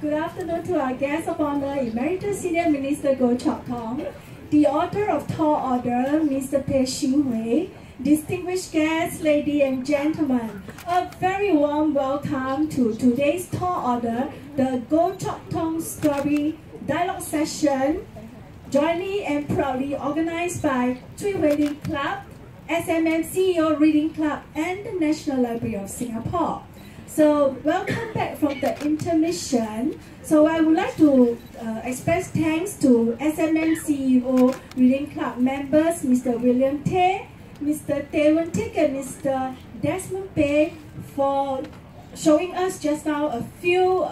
Good afternoon to our guest of honor, Emeritus Senior Minister Goh Chok Tong, the author of Tall Order, Mr. Pei Hui, distinguished guests, ladies and gentlemen. A very warm welcome to today's Tall Order, the Goh Chok Tong Story Dialogue Session, jointly and proudly organized by Three Reading Club, SMM CEO Reading Club, and the National Library of Singapore. So welcome back from the intermission. So I would like to express thanks to SMM CEO Reading Club members, Mr. William Tay, Mr. Tay Won Tik, and Mr. Desmond Pei for showing us just now a few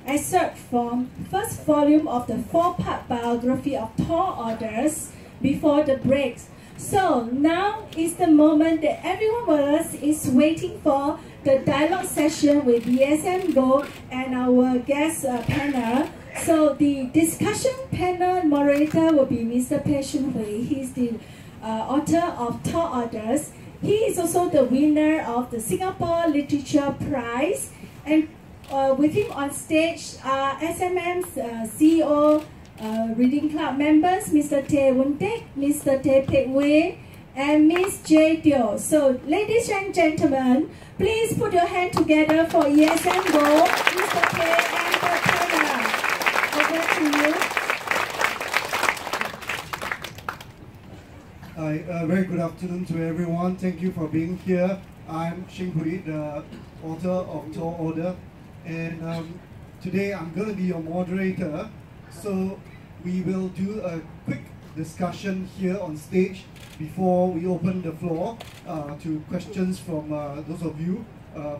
excerpts from first volume of the 4-part biography of Tall Orders before the breaks. So now is the moment that everyone of us is waiting for, the dialogue session with ESM Goh and our guest panel. So the discussion panel moderator will be Mr. Pei Hui. He's the author of Tall Orders. He is also the winner of the Singapore Literature Prize. And with him on stage are SMM's CEO Reading Club members, Mr. Tay Won Tik, Mr. Tay Pek Wei, and Ms. J. Teo. So, ladies and gentlemen, please put your hand together for ESM Goh, Mr. Tay, and the panel. Over to you. Hi, very good afternoon to everyone. Thank you for being here. I'm Hui, the author of Tall Order, and today I'm going to be your moderator. So we will do a quick discussion here on stage before we open the floor to questions from those of you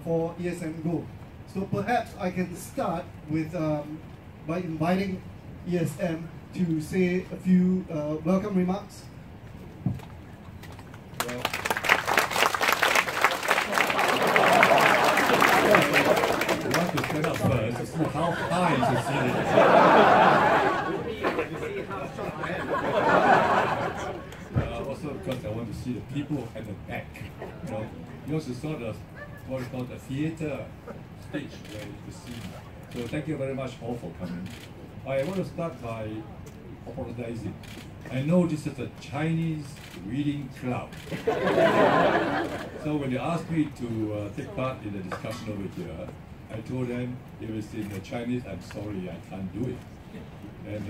for ESM Go. So perhaps I can start with by inviting ESM to say a few welcome remarks. Well, I want to stand up first to see how high the ceiling is. Also because I want to see the people at the back. You also saw the what is called the theater stage where you see. So thank you very much all for coming. I want to start by apologizing. I know this is a Chinese reading club. So when they asked me to take part in the discussion over here, I told them if it's in the Chinese, I'm sorry, I can't do it. And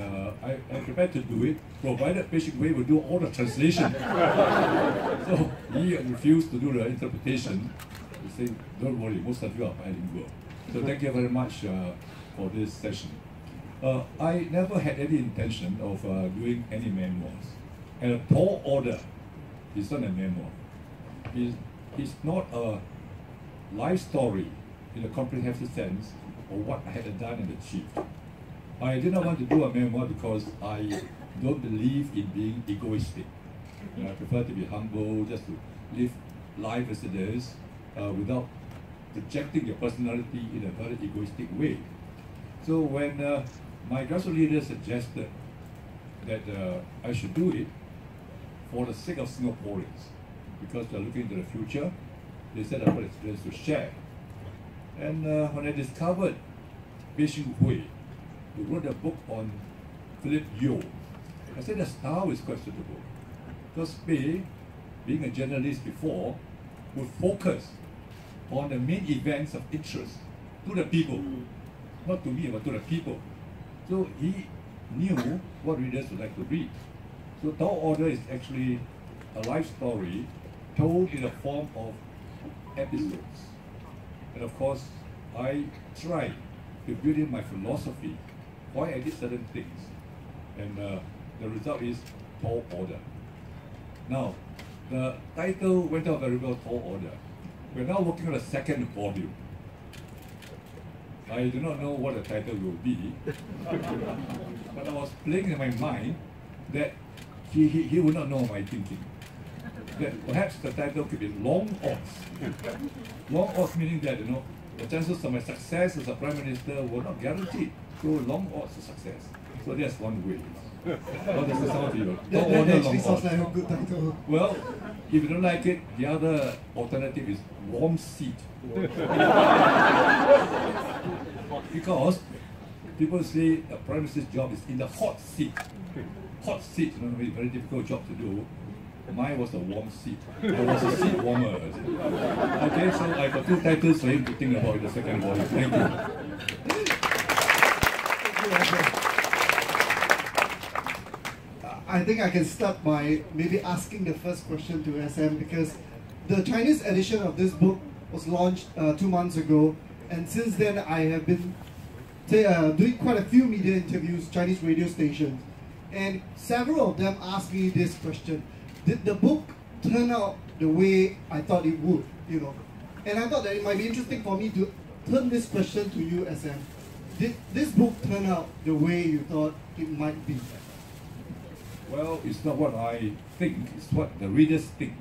I'm prepared to do it, provided Pei Hui will do all the translation. So he refused to do the interpretation. He said, don't worry, most of you are bilingual. So thank you very much for this session. I never had any intention of doing any memoirs. And a Tall Order is not a memoir. It's not a life story in a comprehensive sense of what I had done and achieved. I did not want to do a memoir because I don't believe in being egoistic. I prefer to be humble, just to live life as it is, without projecting your personality in a very egoistic way. So when my grassroots leader suggested that I should do it for the sake of Singaporeans, because they're looking into the future, they said I've got experience to share. And when I discovered Pei Hui, who wrote a book on Philip Yeo, I said the style is quite suitable. Because Pei, being a journalist before, would focus on the main events of interest to the people, not to me, but to the people. So he knew what readers would like to read. So Tall Order is actually a life story told in the form of episodes. And of course, I tried to build in my philosophy, why I did certain things. And the result is Tall Order. Now, the title went out very well, Tall Order. We're now working on the second volume. I do not know what the title will be, but I was playing in my mind that he would not know my thinking. That perhaps the title could be Long Odds. Long odds meaning that, the chances of my success as a Prime Minister were not guaranteed. So long odds of success. So that's one way. What does it sound to you? That actually sounds like a good title. Well, if you don't like it, the other alternative is Warm Seat. Because people say a Prime Minister's job is in the hot seat. Hot seat, you know, a very difficult job to do. Mine was a warm seat. I was a seat warmer. Okay, so I got 2 titles for him to think about in the second volume. Thank you. I think I can start by maybe asking the first question to SM, because the Chinese edition of this book was launched 2 months ago, and since then I have been doing quite a few media interviews, Chinese radio stations, and several of them asked me this question: did the book turn out the way I thought it would? You know, and I thought that it might be interesting for me to turn this question to you, SM. Did this book turn out the way you thought it might be? Well, it's not what I think, it's what the readers think.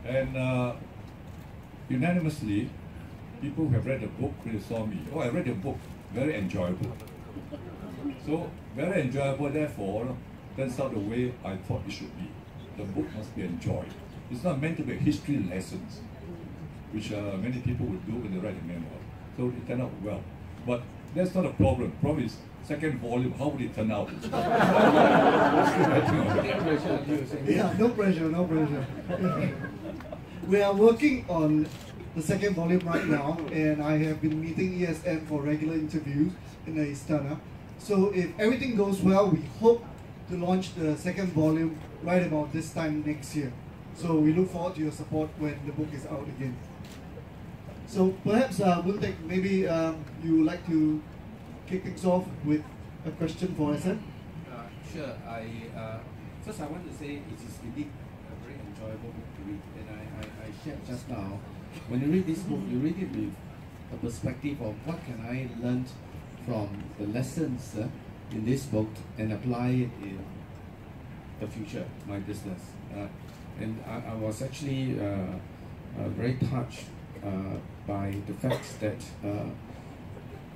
And unanimously, people who have read the book when they saw me, oh, I read the book, very enjoyable. So, very enjoyable, therefore, turns out the way I thought it should be. The book must be enjoyed. It's not meant to be history lessons, which many people would do when they write a memoir. So it turned out well. But that's not a problem. The problem is, second volume, how would it turn out? Yeah, no pressure, no pressure. We are working on the second volume right now, and I have been meeting ESM for regular interviews in the Istana. So if everything goes well, we hope to launch the second volume right about this time next year. So we look forward to your support when the book is out again. So perhaps, Buntek, maybe you would like to kick things off with a question for SM? Sure. First I want to say it is indeed a very enjoyable book to read, and I shared just now, when you read this book, you read it with a perspective of what can I learn from the lessons in this book and apply it in the future, my business. And I was actually very touched by the fact that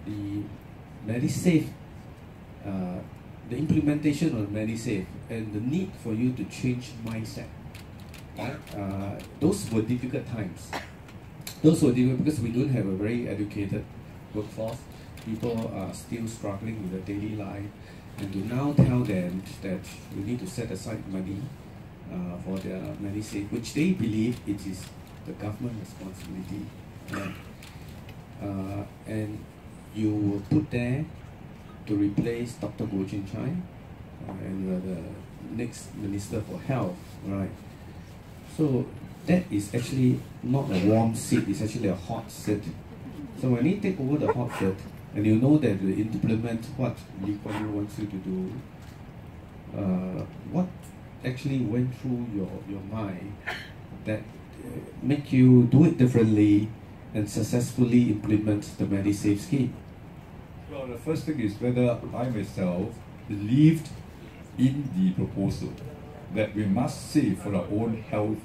the MediSave, the implementation of MediSave and the need for you to change mindset. Those were difficult times. Those were difficult because we don't have a very educated workforce. People are still struggling with their daily life, and to now tell them that you need to set aside money for their MediSave, which they believe it is the government responsibility. And you were put there to replace Dr. Goh Chok Tong, and you are the next Minister for Health, right? So that is actually not a warm seat, it's actually a hot seat. So when you take over the hot seat, and you know that you implement what Lee Kuan Yew wants you to do, what actually went through your mind that make you do it differently and successfully implement the MediSave scheme? Well, the first thing is whether I myself believed in the proposal that we must save for our own health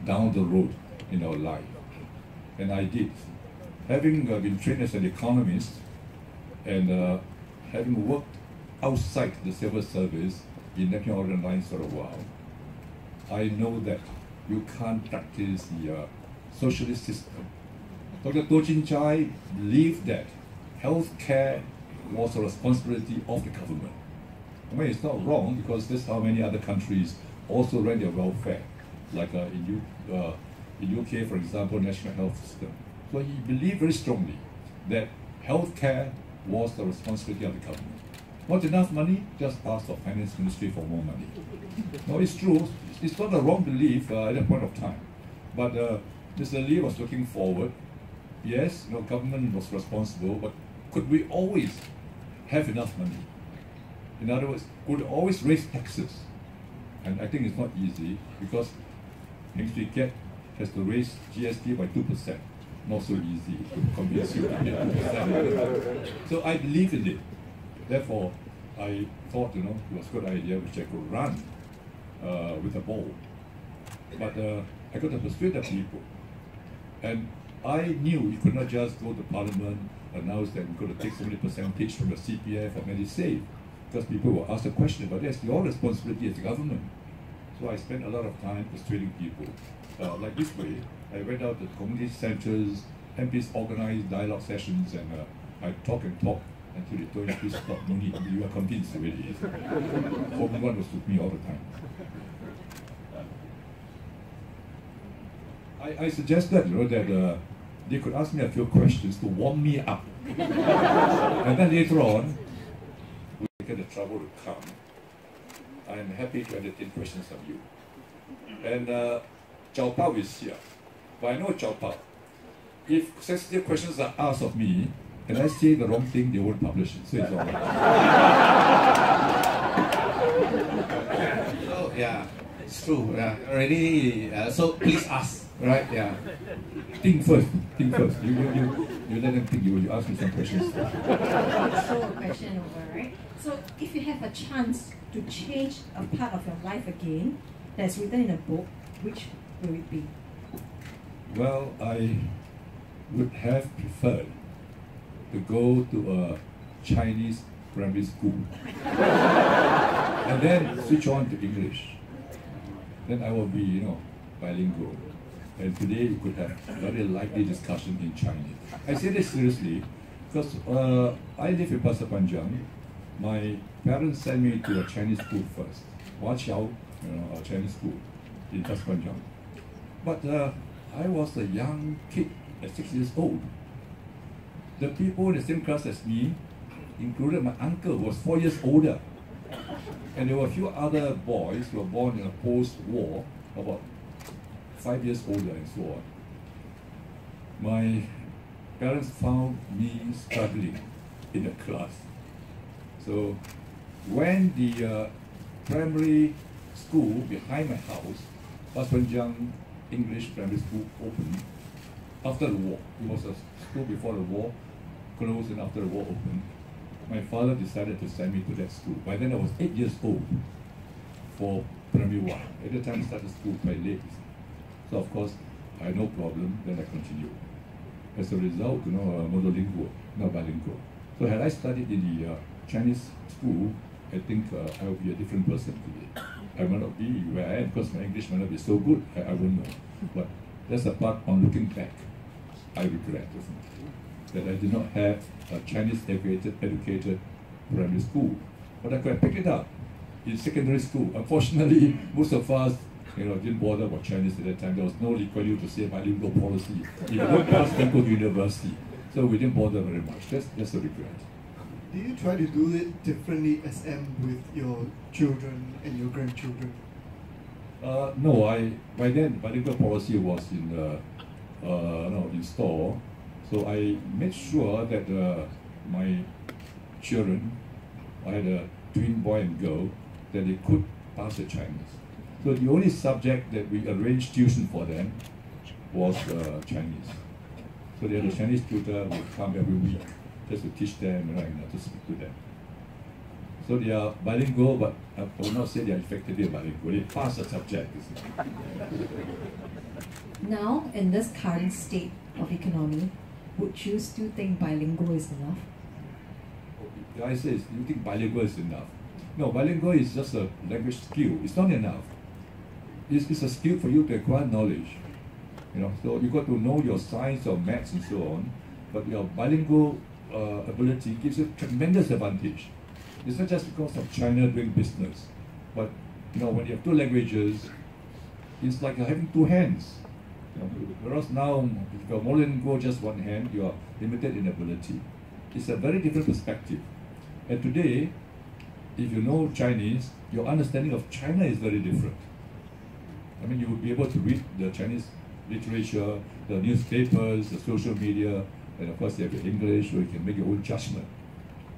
down the road in our life. And I did. Having been trained as an economist and having worked outside the civil service in National Order Lines for a while, I know that you can't practice the socialist system. Dr. Goh Chok Tong believed that healthcare was a responsibility of the government. I mean, it's not wrong, because that's how many other countries also ran their welfare, like in UK, for example, national health system. So he believed very strongly that healthcare was the responsibility of the government. Not enough money, just ask the finance ministry for more money. No, it's true. It's not a wrong belief at that point of time. But Mr. Lee was looking forward. Yes, government was responsible, but could we always have enough money? In other words, could we always raise taxes? And I think it's not easy, because next week has to raise GST by 2%. Not so easy to convince you to pay 2%. So I believe in it. Therefore, I thought, it was a good idea which I could run with a ball. But I got to persuade the people. And I knew we could not just go to Parliament, announce that we're going to take so many percentage from the CPF or MediSave, because people will ask the question, but that's your responsibility as the government. So I spent a lot of time persuading people. Like this way, I went out to community centres, MPs organized dialogue sessions, and I talk until they told you, please stop, no need, you are convinced already. Home one was with me all the time. I suggested, that they could ask me a few questions to warm me up. And then later on, we get the trouble to come. I'm happy to entertain questions of you. And Chao Pao is here. But I know Chao Pao. If sensitive questions are asked of me, and I say the wrong thing, they won't publish it. So it's all right. So, yeah, it's true. Yeah, already, so please ask, right? Yeah. Think first. You let them think. You ask me some questions. Throw a question over, right? So, if you have a chance to change a part of your life again, that's written in a book, which will it be? Well, I would have preferred to go to a Chinese primary school and then switch on to English. Then I will be, bilingual. And today we could have a very lively discussion in Chinese. I say this seriously because I live in Pasir Panjang. My parents sent me to a Chinese school first, Hua Qiao, a Chinese school in Pasir Panjang. But I was a young kid at 6 years old. The people in the same class as me, included my uncle, who was 4 years older. And there were a few other boys who were born in a post-war, about 5 years older and so on. My parents found me struggling in the class. So when the primary school behind my house, Pasir Panjang English Primary School, opened after the war, it was a school before the war, closed and after the war opened, my father decided to send me to that school. By then I was 8 years old for primary 1. At the time I started school quite late. So of course, I had no problem, then I continued. As a result, monolingual, not bilingual. So had I studied in the Chinese school, I think I would be a different person today. I might not be where I am because my English might not be so good, I won't know. But that's the part on looking back, I regret, that I did not have a Chinese educated primary school. But I could have picked it up in secondary school. Unfortunately, most of us didn't bother about Chinese at that time. There was no Lee Kuan Yew to say bilingual policy. If you don't pass, then go to university. So we didn't bother very much. That's a regret. Do you try to do it differently, SM, with your children and your grandchildren? No, by then bilingual policy was in store. So I made sure that my children, I had a twin boy and girl, that they could pass the Chinese. So the only subject that we arranged tuition for them was Chinese. So they had a Chinese tutor who would come every week just to teach them and to speak to them. So they are bilingual, but I will not say they are effectively bilingual. They pass the subject. Now, in this current state of economy, would you still think bilingual is enough? The answer is, do you think bilingual is enough? No, bilingual is just a language skill. It's not enough. It's a skill for you to acquire knowledge. So you got to know your science or maths and so on, but your bilingual ability gives you tremendous advantage. It's not just because of China doing business, but when you have two languages, it's like having two hands. Whereas now, if you're monolingual, just one hand, you are limited in ability. It's a very different perspective. And today, if you know Chinese, your understanding of China is very different. I mean, you will be able to read the Chinese literature, the newspapers, the social media, and of course you have your English, where you can make your own judgment.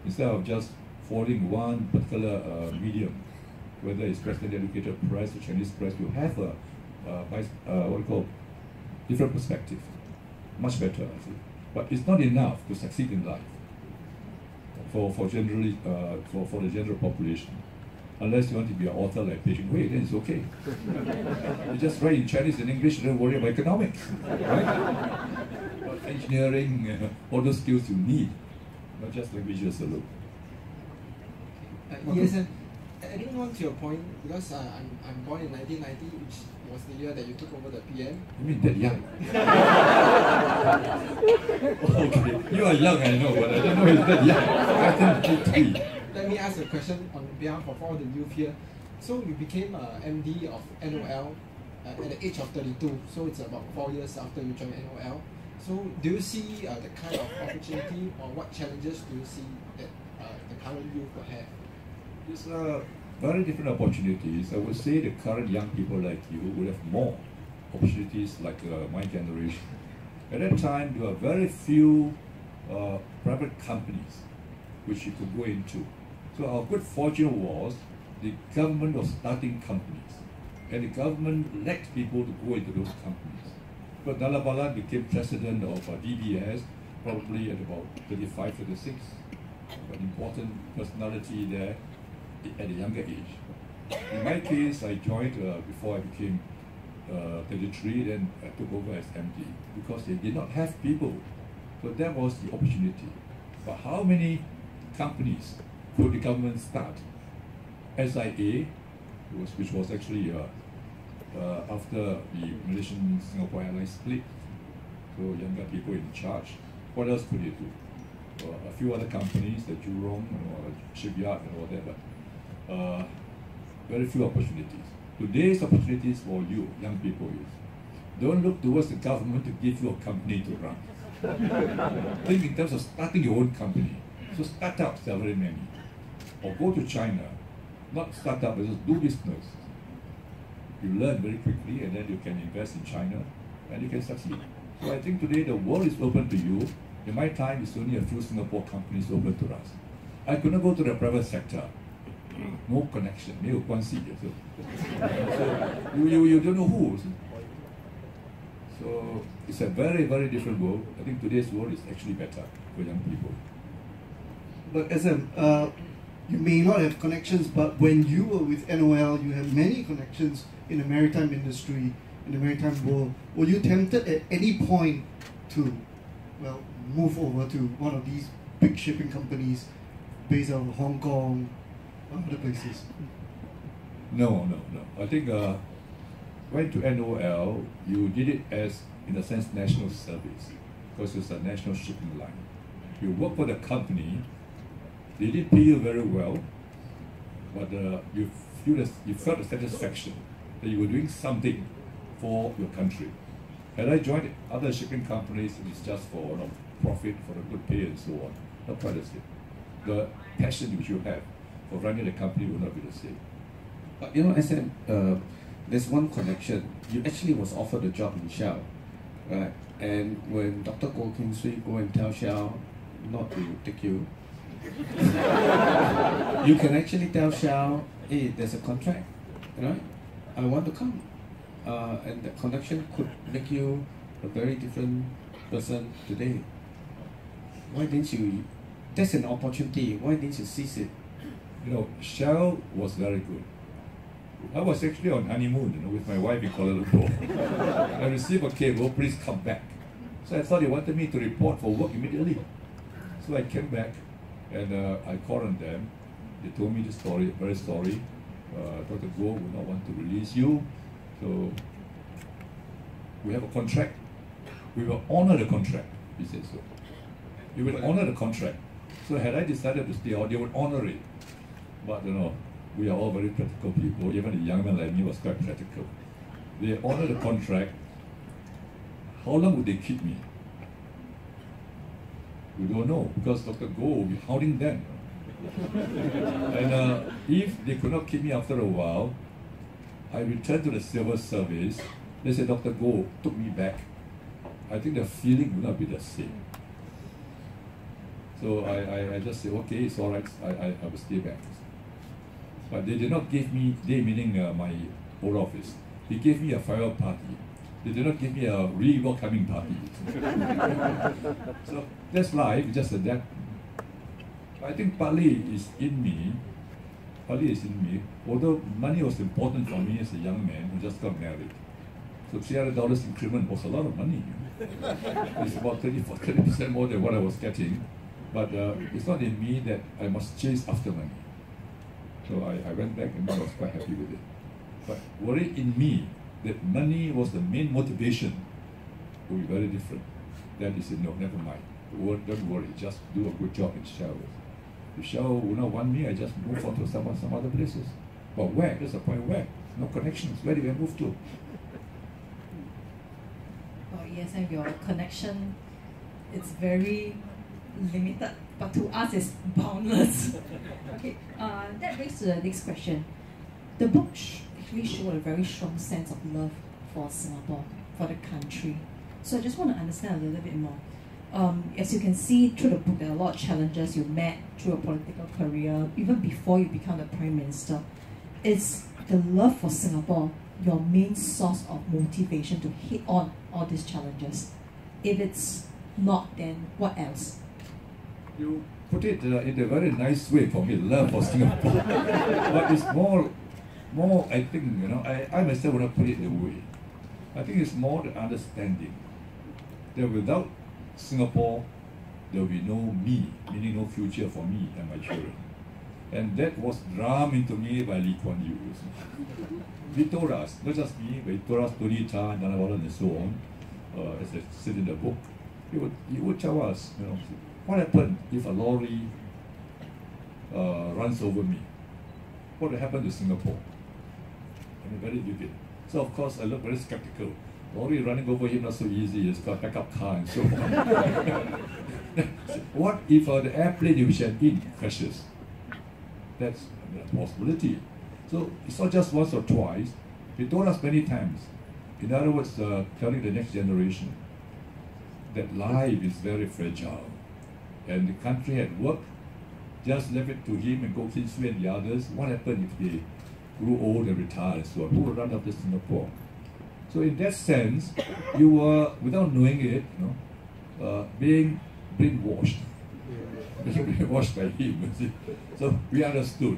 Instead of just following one particular medium, whether it's Western educated press or Chinese press, you have what we call different perspective. Much better, I think. But it's not enough to succeed in life for the general population. Unless you want to be an author like Pei Hui, then it's okay. You just write in Chinese and English, don't worry about economics, right? But engineering, all those skills you need, not just languages alone. Yes, and adding on to your point, because I'm born in 1990, which was the year that you took over the PM. You mean that young? Okay, you are young, I know, but I don't know if that young. Let me ask a question on behalf of all the youth here. So you became a MD of NOL at the age of 32. So it's about 4 years after you joined NOL. So do you see the kind of opportunity or what challenges do you see that the current youth will have? It's very different opportunities. I would say the current young people like you will have more opportunities like my generation. At that time, there were very few private companies which you could go into. So our good fortune was the government was starting companies, and the government lacked people to go into those companies. But Nalabala became president of DBS probably at about 35, 36. An important personality there at a younger age. In my case, I joined before I became 33, then I took over as MD because they did not have people. So that was the opportunity. But how many companies could the government start? SIA, which was actually after the Malaysian-Singapore Airlines split, so younger people in charge. What else could they do? A few other companies, the Jurong or Shipyard and all that, but very few opportunities. Today's opportunities for you, young people, is don't look towards the government to give you a company to run. Think in terms of starting your own company. So startups, there are very many. Or go to China, not startup, but just do business. You learn very quickly and then you can invest in China and you can succeed. So I think today the world is open to you. In my time, it's only a few Singapore companies open to us. I could not go to the private sector. No connection, 没有关系. So you don't know who. So it's a very, very different world. I think today's world is actually better for young people. But SM, you may not have connections, but when you were with NOL, you had many connections in the maritime industry, in the maritime world. Were you tempted at any point to, well, move over to one of these big shipping companies based out of Hong Kong, other places? No. I think went to NOL, you did it as, in a sense, national service, because it's a national shipping line. You work for the company, they didn't pay you very well, but you felt the satisfaction that you were doing something for your country. Had I joined other shipping companies, it's just for profit, for a good pay and so on. Not quite the same. The passion which you have for running the company will not be the same. But you know, SM, there's one connection. You actually was offered a job in Shell, right? And when Dr. Goh Keng Swee go and tell Shell not to take you, you can actually tell Shell, hey, there's a contract, right? I want to come. And the connection could make you a very different person today. Why didn't you? That's an opportunity. Why didn't you seize it? You know, Shell was very good. I was actually on honeymoon, with my wife in Kuala Lumpur. I received a cable, please come back. So I thought they wanted me to report for work immediately. So I came back and I called on them. They told me the story, very sorry. Dr. Goh would not want to release you. So we have a contract. We will honor the contract, he said so. We will honor the contract. So had I decided to stay out, they would honor it. But we are all very practical people. Even a young man like me was quite practical. They honor the contract. How long would they keep me? We don't know, because Dr. Goh will be hounding them. And if they could not keep me after a while, I returned to the civil service. They said Dr. Goh took me back. I think the feeling would not be the same. So I just said, okay, it's all right, I will stay back. But they did not give me, they meaning my old office, they gave me a farewell party. They did not give me a re-welcoming party. So that's life, just that. I think partly is in me, although money was important for me as a young man who just got married. So $300 increment was a lot of money. It's about 30% more than what I was getting. But it's not in me that I must chase after money. So I went back and I was quite happy with it. But worry in me that money was the main motivation would be very different. Then he said, no, never mind. Don't worry, just do a good job in Shell. If Shell would not want me, I just move on to some other places. But where? That's the point. Where? No connections. Where do I move to? Oh yes, and your connection, it's very limited, but to us it's boundless. Okay, that brings to the next question. The book actually showed a very strong sense of love for Singapore, for the country. So I just want to understand a little bit more. As you can see through the book, there are a lot of challenges you met through a political career, even before you become the Prime Minister. Is the love for Singapore your main source of motivation to hit on all these challenges? If it's not, then what else? You put it in a very nice way for me, love for Singapore. But it's more, I think, I myself would not put it in a way. I think it's more the understanding that without Singapore, there will be no me, meaning no future for me and my children. And that was drummed into me by Lee Kuan Yew. He told us, not just me, but he told us, Tony Tan, Danawalan, and so on, as I said in the book. He would tell us, what happened if a lorry runs over me? What will happen to Singapore? I mean, very vivid. So of course, I look very skeptical. Lorry running over him not so easy. It's got a backup car and so on. What if the airplane you shall in crashes? That's a possibility. So it's not just once or twice. He told us many times. In other words, telling the next generation that life is very fragile, and the country had worked. Just left it to him and Goh Chok Tong and the others. What happened if they grew old and retired and so on? Who will run after Singapore? So in that sense, you were, without knowing it, being brainwashed. Being brainwashed by him. So we understood.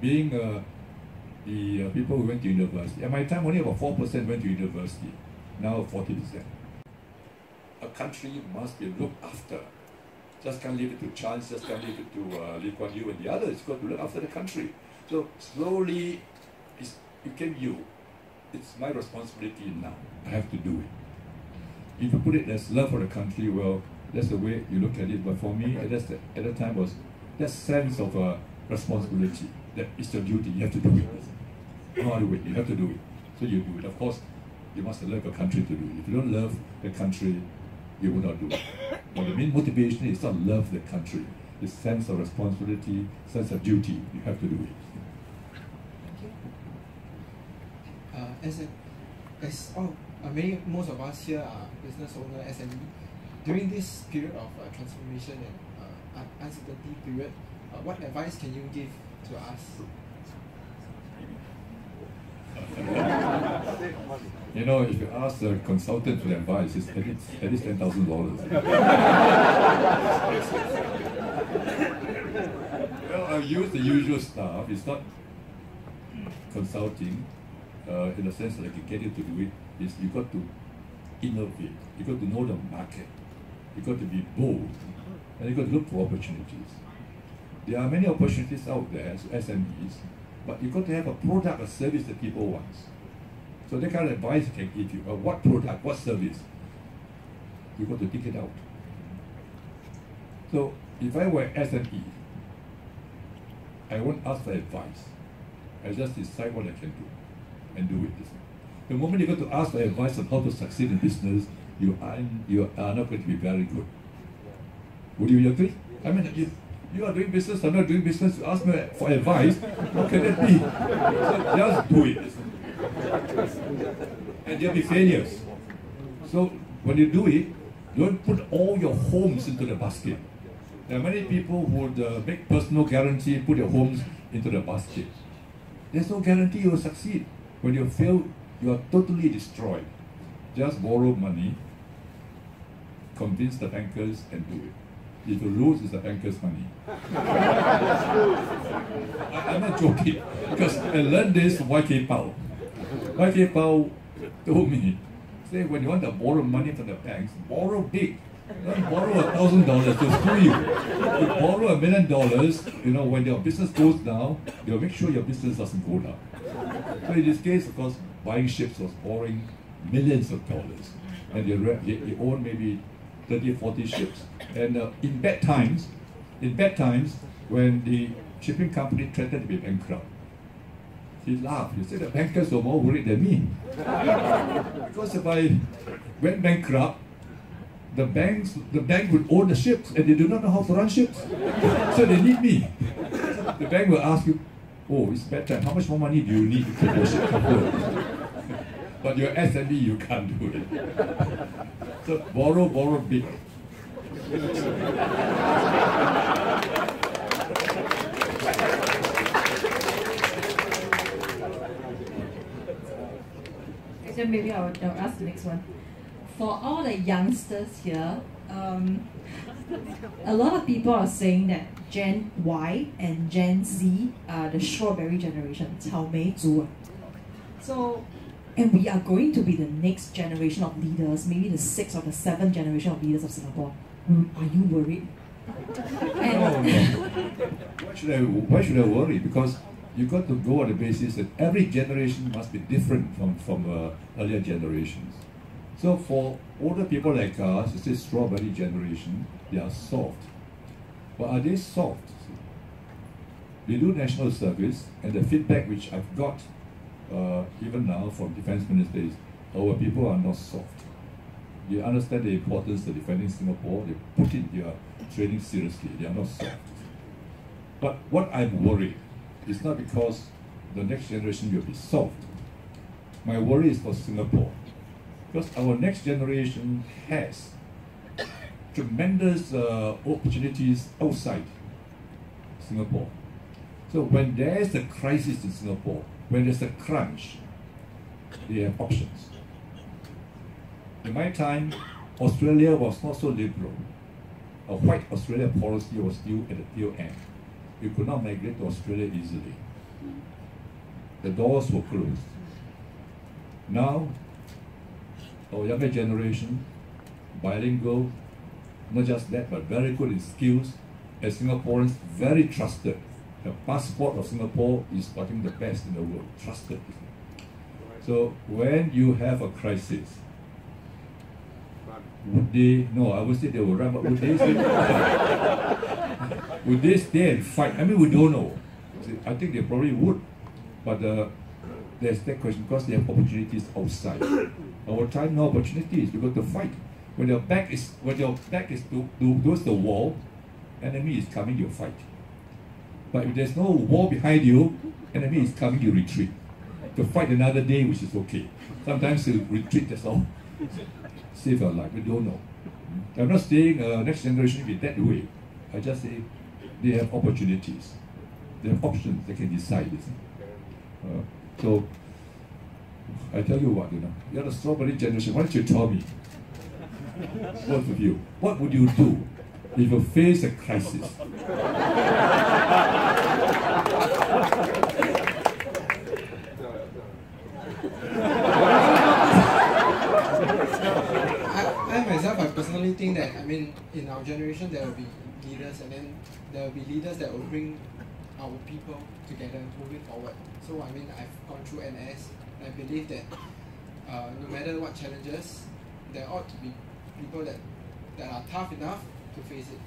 Being the people who went to university. At my time, only about 4% went to university. Now 40%. A country must be looked after. Just can't leave it to chance, just can't leave it to Lee Kuan Yew and the others. You've got to look after the country. So slowly, it became you. It's my responsibility now. I have to do it. If you put it as love for the country, well, that's the way you look at it. But for me, at that time was that sense of responsibility. That it's your duty. You have to do it. No other way. You have to do it. So you do it. Of course, you must love your country to do it. If you don't love the country, you will not do it. But the main motivation is not love the country. It's sense of responsibility, sense of duty. You have to do it. Most of us here are business owner, SME. During this period of transformation and uncertainty period, what advice can you give to us? If you ask a consultant for advice, it's at least $10,000. Well, I use the usual stuff. It's not consulting in the sense that I can get you to do it. Is you got to innovate. You got to know the market. You got to be bold, and you got to look for opportunities. There are many opportunities out there as SMEs, but you got to have a product or service that people want. So that kind of advice I can give you. What product, what service? You got to pick it out. So if I were SME, I won't ask for advice. I just decide what I can do and do it. The moment you got to ask for advice on how to succeed in business, you are not going to be very good. Would you agree? I mean, if you are doing business, I'm not doing business, you ask me for advice, how can that be? So just do it. And there'll be failures. So when you do it, don't put all your homes into the basket. There are many people who would make personal guarantee, put your homes into the basket. There's no guarantee you'll succeed. When you fail, you are totally destroyed. Just borrow money, convince the bankers, and do it. If you lose, it's the banker's money. I'm not joking, because I learned this from YK Pao. YK Pao told me, say when you want to borrow money from the banks, borrow big. Don't borrow $1,000 to screw you. You borrow $1 million, when your business goes down, they'll make sure your business doesn't go down. So in this case, of course, buying ships was borrowing millions of dollars. And they own maybe 30 or 40 ships. And in bad times, in bad times, when the shipping company threatened to be bankrupt, he laughed. He said the bankers were more worried than me. Because if I went bankrupt, the bank would own the ships, and they do not know how to run ships. So they need me. The bank will ask you, oh, it's bad time. How much more money do you need to keep your ship afloat? But your SME, you can't do it. So borrow big. So maybe I'll ask the next one. For all the youngsters here, a lot of people are saying that Gen Y and Gen Z are the strawberry generation, 草莓族. So, and we are going to be the next generation of leaders, maybe the 6th or the 7th generation of leaders of Singapore. Are you worried? No. Why should I worry? Because you got to go on the basis that every generation must be different from earlier generations. So for older people like us, it's a strawberry generation, they are soft. But are they soft? They do national service, and the feedback which I've got even now from defense ministers, our people are not soft. They understand the importance of defending Singapore, they put in their training seriously, they are not soft. But what I'm worried is not because the next generation will be soft. My worry is for Singapore. Because our next generation has tremendous opportunities outside Singapore. So when there's a crisis in Singapore, when there's a crunch, they have options. In my time, Australia was not so liberal. A white Australia policy was still at the tail end. You could not migrate to Australia easily. The doors were closed. Now, our younger generation, bilingual, not just that, but very good in skills, as Singaporeans, very trusted. The passport of Singapore is, I think, the best in the world, trusted. So when you have a crisis, would they, no, I would say they will run, but would they say, would they stay and fight? I mean, we don't know. I think they probably would, but there's that question, because they have opportunities outside. Our time, no opportunities, you got to fight. When your back is towards the wall, enemy is coming, you fight. But if there's no wall behind you, enemy is coming, you retreat. To fight another day, which is okay. Sometimes you retreat, that's all. Save your life, we don't know. I'm not saying next generation will be that way. I just say they have opportunities. They have options, they can decide. So, I tell you what, you're the strawberry generation. Why don't you tell me, both of you, what would you do if you face a crisis? I myself, I personally think that, I mean, in our generation, there will be leaders, and then there will be leaders that will bring our people together moving forward. So, I mean, I've gone through NS, and I believe that no matter what challenges, there ought to be people that are tough enough to face it.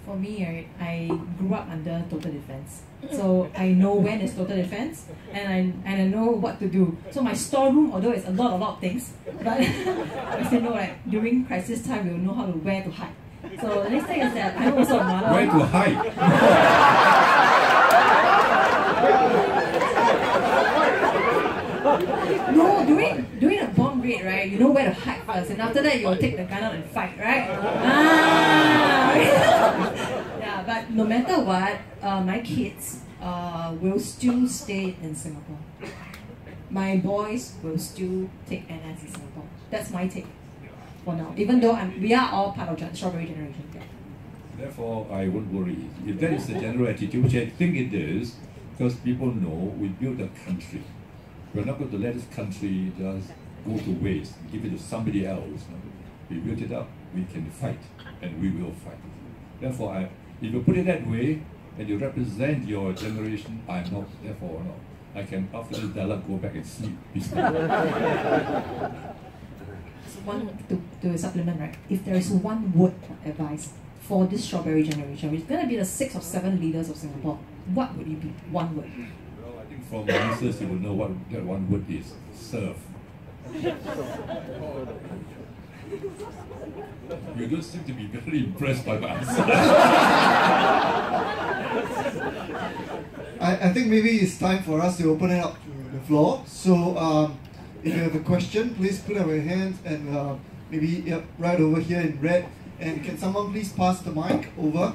For me, I grew up under total defense. So I know when is total defense, and I know what to do. So my storeroom, although it's a lot of things, but I still know, like, during crisis time, we'll know how to where to hide. So the next thing is that I'm also a mother. Where to hide? No, during a bomb raid, right, you know where to hide first, and after that you'll take the gun out and fight, right? Yeah, but no matter what, my kids will still stay in Singapore. My boys will still take NS in Singapore. That's my take for now. Even though we are all part of the strawberry generation. Yeah. Therefore, I won't worry. If that is the general attitude, which I think it is, because people know we built a country. We're not going to let this country just go to waste, give it to somebody else. We built it up, we can fight, and we will fight. Therefore, if you put it that way, and you represent your generation, I'm not, therefore, no. I can, after this dialogue, go back and sleep. One to supplement, right? If there is one word of advice for this strawberry generation, which is going to be the 6 or 7 leaders of Singapore, what would it be? One word. Well, I think from ministers you will know what that one word is: serve. You don't seem to be very impressed by my answer. I think maybe it's time for us to open it up to the floor. So if you have a question, please put up your hands and maybe right over here in red. And can someone please pass the mic over?